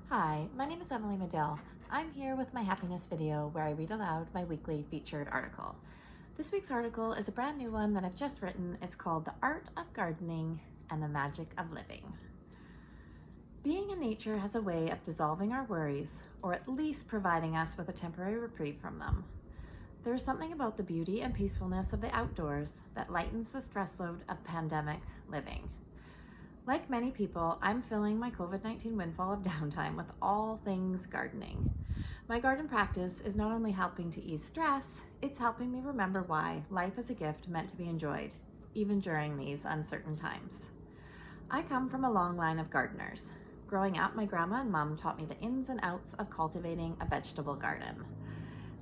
Hi, my name is Emily Madill. I'm here with my happiness video where I read aloud my weekly featured article. This week's article is a brand new one that I've just written. It's called The Art of Gardening and the Magic of Living. Being in nature has a way of dissolving our worries, or at least providing us with a temporary reprieve from them. There is something about the beauty and peacefulness of the outdoors that lightens the stress load of pandemic living. Like many people, I'm filling my COVID-19 windfall of downtime with all things gardening. My garden practice is not only helping to ease stress, it's helping me remember why life is a gift meant to be enjoyed, even during these uncertain times. I come from a long line of gardeners. Growing up, my grandma and mom taught me the ins and outs of cultivating a vegetable garden.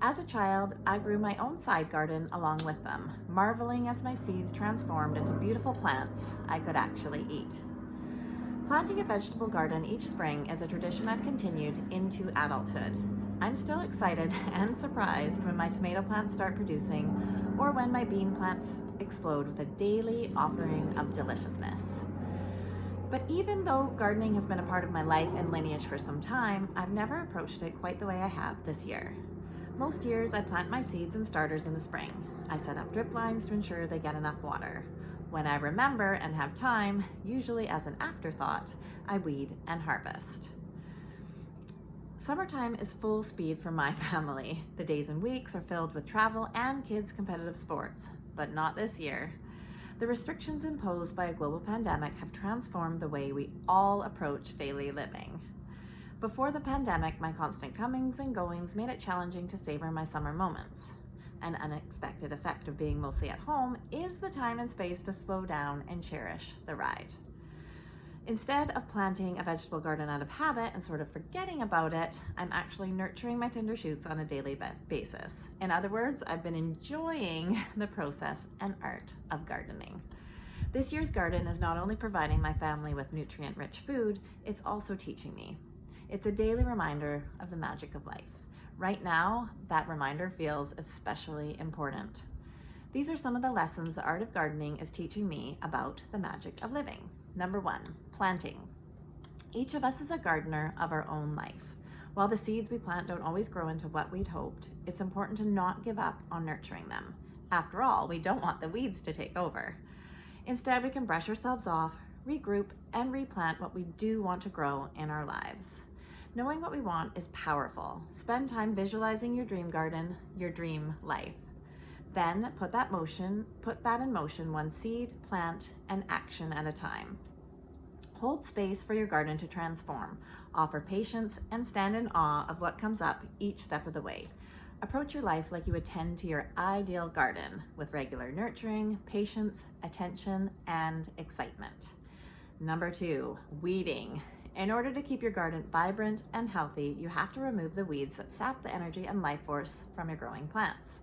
As a child, I grew my own side garden along with them, marveling as my seeds transformed into beautiful plants I could actually eat. Planting a vegetable garden each spring is a tradition I've continued into adulthood. I'm still excited and surprised when my tomato plants start producing or when my bean plants explode with a daily offering of deliciousness. But even though gardening has been a part of my life and lineage for some time, I've never approached it quite the way I have this year. Most years I plant my seeds and starters in the spring. I set up drip lines to ensure they get enough water. When I remember and have time, usually as an afterthought, I weed and harvest. Summertime is full speed for my family. The days and weeks are filled with travel and kids' competitive sports, but not this year. The restrictions imposed by a global pandemic have transformed the way we all approach daily living. Before the pandemic, my constant comings and goings made it challenging to savor my summer moments. An unexpected effect of being mostly at home is the time and space to slow down and cherish the ride. Instead of planting a vegetable garden out of habit and sort of forgetting about it, I'm actually nurturing my tender shoots on a daily basis. In other words, I've been enjoying the process and art of gardening. This year's garden is not only providing my family with nutrient-rich food, it's also teaching me. It's a daily reminder of the magic of life. Right now, that reminder feels especially important. These are some of the lessons the art of gardening is teaching me about the magic of living. Number 1, planting. Each of us is a gardener of our own life. While the seeds we plant don't always grow into what we'd hoped, it's important to not give up on nurturing them. After all, we don't want the weeds to take over. Instead, we can brush ourselves off, regroup, and replant what we do want to grow in our lives. Knowing what we want is powerful. Spend time visualizing your dream garden, your dream life. Then put that in motion one seed, plant, and action at a time. Hold space for your garden to transform. Offer patience and stand in awe of what comes up each step of the way. Approach your life like you would tend to your ideal garden, with regular nurturing, patience, attention, and excitement. Number 2, weeding. In order to keep your garden vibrant and healthy, you have to remove the weeds that sap the energy and life force from your growing plants.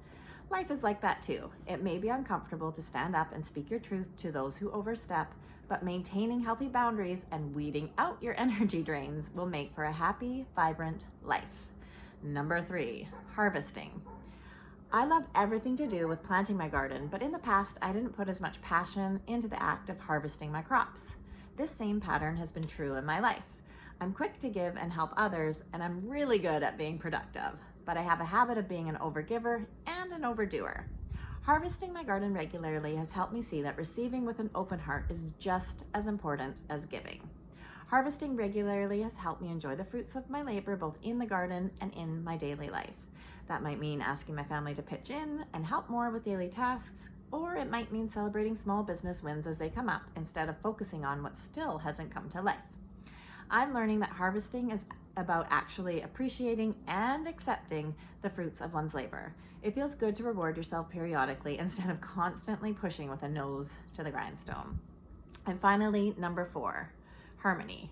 Life is like that too. It may be uncomfortable to stand up and speak your truth to those who overstep, but maintaining healthy boundaries and weeding out your energy drains will make for a happy, vibrant life. Number 3, harvesting. I love everything to do with planting my garden, but in the past, I didn't put as much passion into the act of harvesting my crops. This same pattern has been true in my life. I'm quick to give and help others, and I'm really good at being productive, but I have a habit of being an overgiver and an overdoer. Harvesting my garden regularly has helped me see that receiving with an open heart is just as important as giving. Harvesting regularly has helped me enjoy the fruits of my labor both in the garden and in my daily life. That might mean asking my family to pitch in and help more with daily tasks, or it might mean celebrating small business wins as they come up instead of focusing on what still hasn't come to life. I'm learning that harvesting is about actually appreciating and accepting the fruits of one's labor. It feels good to reward yourself periodically instead of constantly pushing with a nose to the grindstone. And finally, number 4, harmony.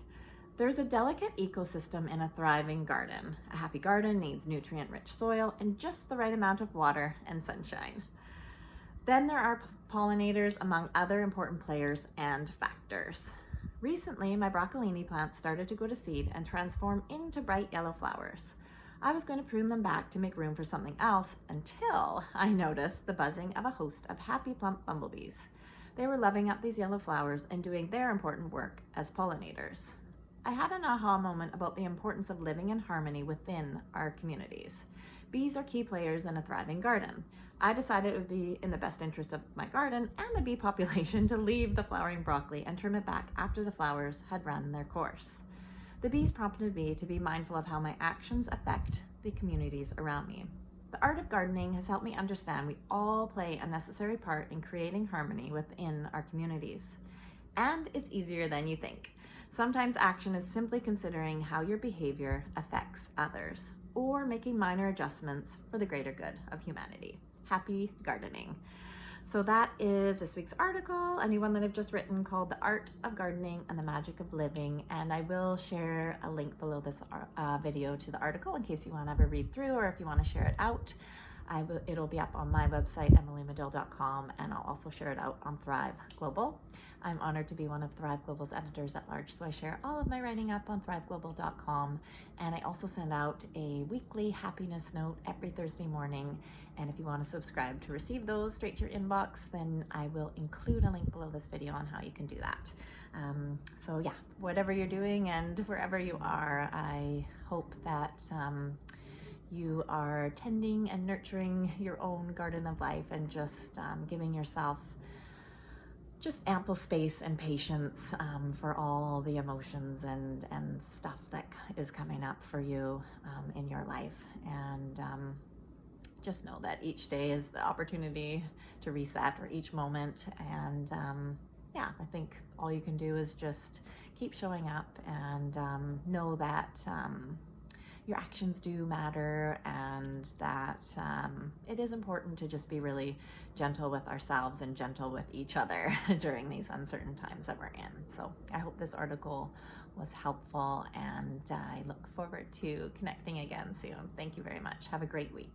There's a delicate ecosystem in a thriving garden. A happy garden needs nutrient-rich soil and just the right amount of water and sunshine. Then there are pollinators, among other important players and factors. Recently, my broccolini plants started to go to seed and transform into bright yellow flowers. I was going to prune them back to make room for something else until I noticed the buzzing of a host of happy, plump bumblebees. They were loving up these yellow flowers and doing their important work as pollinators. I had an aha moment about the importance of living in harmony within our communities. Bees are key players in a thriving garden. I decided it would be in the best interest of my garden and the bee population to leave the flowering broccoli and trim it back after the flowers had run their course. The bees prompted me to be mindful of how my actions affect the communities around me. The art of gardening has helped me understand we all play a necessary part in creating harmony within our communities. And it's easier than you think. Sometimes action is simply considering how your behavior affects others or making minor adjustments for the greater good of humanity. Happy gardening. So that is this week's article, a new one that I've just written called The Art of Gardening and the Magic of Living. And I will share a link below this video to the article in case you want to have a read through or if you want to share it out. It'll be up on my website, emilymadill.com, and I'll also share it out on Thrive Global. I'm honored to be one of Thrive Global's editors at large, so I share all of my writing up on thriveglobal.com, and I also send out a weekly happiness note every Thursday morning, and if you want to subscribe to receive those straight to your inbox, then I will include a link below this video on how you can do that. So yeah, whatever you're doing and wherever you are, I hope that you are tending and nurturing your own garden of life and just giving yourself just ample space and patience for all the emotions and stuff that is coming up for you in your life. And just know that each day is the opportunity to reset, or each moment. And yeah, I think all you can do is just keep showing up and know that your actions do matter, and that it is important to just be really gentle with ourselves and gentle with each other during these uncertain times that we're in. So I hope this article was helpful, and I look forward to connecting again soon. Thank you very much. Have a great week.